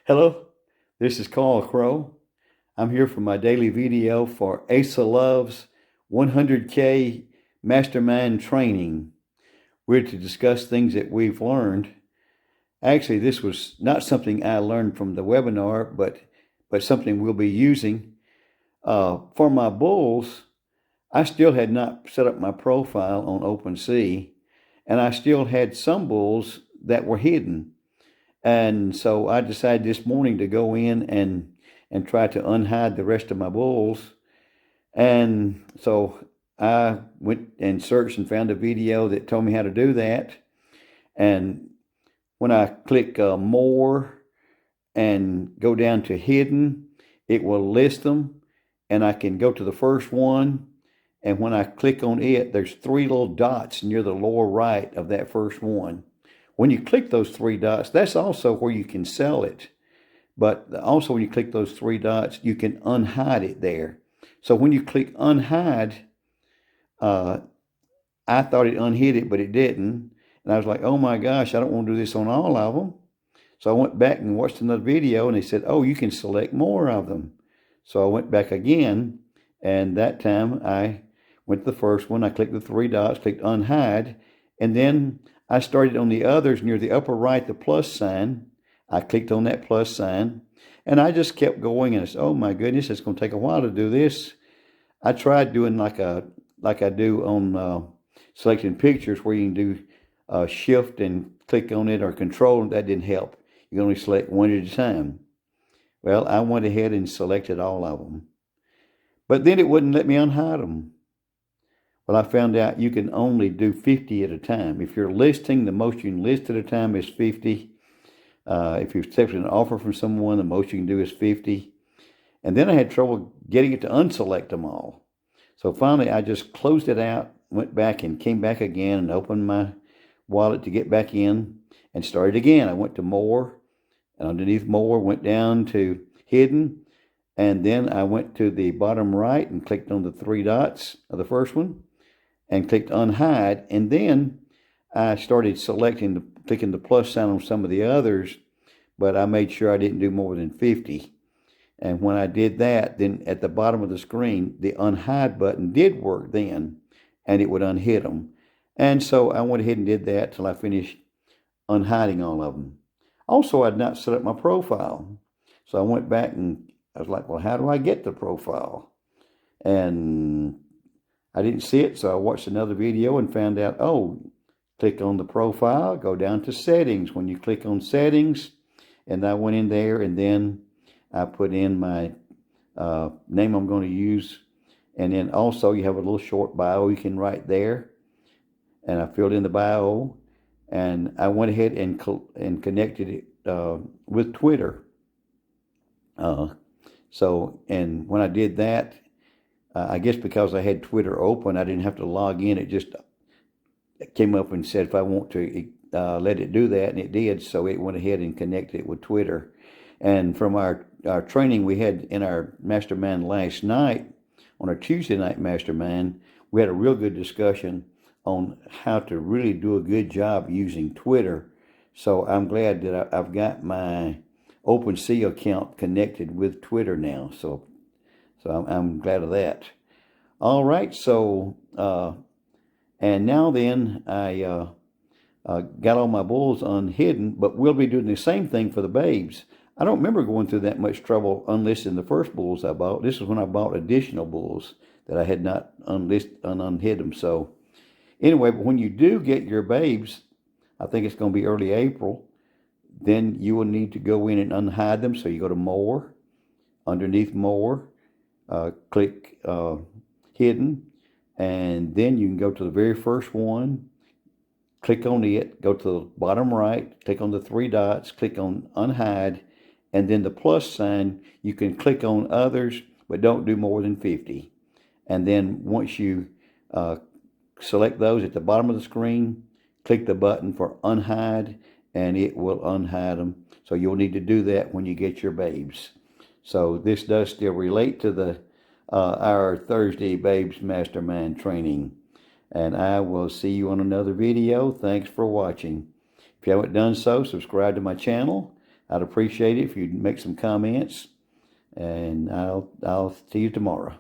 Hello, this is Crowe. I'm here for my daily video for Aisa Love's 100K Mastermind training. We're to discuss things that we've learned. Actually, this was not something I learned from the webinar, but something we'll be using. For my bulls, I still had not set up my profile on OpenSea, and I still had some bulls that were hidden. And so I decided this morning to go in and try to unhide the rest of my bulls. And so I went and searched and found a video that told me how to do that. And when I click more and go down to hidden, it will list them. And I can go to the first one. And when I click on it, there's three little dots near the lower right of that first one. When you click those three dots, that's also where you can sell it. But also when you click those three dots, you can unhide it there. So when you click unhide, I thought it unhid it, but it didn't. And I was like, oh my gosh, I don't want to do this on all of them. So I went back and watched another video, and they said, oh, you can select more of them. So I went back again, and that time I went to the first one. I clicked the three dots, clicked unhide, and then I started on the others near the upper right, the plus sign. I clicked on that plus sign, and I just kept going, and I said, oh my goodness, it's going to take a while to do this. I tried doing like I do on selecting pictures, where you can do shift and click on it, or control. That didn't help. You can only select one at a time. Well, I went ahead and selected all of them. But then it wouldn't let me unhide them. Well, I found out you can only do 50 at a time. If you're listing, the most you can list at a time is 50. If you've accepted an offer from someone, the most you can do is 50. And then I had trouble getting it to unselect them all. So finally, I just closed it out, went back and came back again and opened my wallet to get back in and started again. I went to more, and underneath more, went down to hidden. And then I went to the bottom right and clicked on the three dots of the first one and clicked unhide. And then I started clicking the plus sign on some of the others, but I made sure I didn't do more than 50. And when I did that, then at the bottom of the screen, the unhide button did work then, and it would unhid them. And so I went ahead and did that till I finished unhiding all of them. Also, I'd not set up my profile. So I went back and I was like, well, how do I get the profile? And I didn't see it, so I watched another video and found out, oh, click on the profile, go down to settings. When you click on settings, and I went in there, and then I put in my name I'm going to use. And then also you have a little short bio you can write there. And I filled in the bio, and I went ahead and connected it with Twitter. And when I did that, I guess because I had Twitter open, I didn't have to log in. It just came up and said if I want to let it do that, and it did. So it went ahead and connected it with Twitter. And from our training we had in our mastermind last night, on our Tuesday night mastermind, we had a real good discussion on how to really do a good job using Twitter. So I'm glad that I've got my OpenSea account connected with Twitter now. So I'm glad of that. All right, so and now then I got all my bulls unhidden, but we'll be doing the same thing for the babes. I don't remember going through that much trouble unlisting the first bulls I bought. This is when I bought additional bulls that I had not unhid them. So anyway, but when you do get your babes, I think it's going to be early April, then you will need to go in and unhide them. So you go to more, underneath more, click hidden, and then you can go to the very first one, click on it, go to the bottom right, click on the three dots, click on unhide, and then the plus sign, you can click on others, but don't do more than 50. And then once you select those at the bottom of the screen, click the button for unhide, and it will unhide them. So you'll need to do that when you get your babes. So this does still relate to the our Thursday Babes Mastermind training. And I will see you on another video. Thanks for watching. If you haven't done so, subscribe to my channel. I'd appreciate it if you'd make some comments, and I'll see you tomorrow.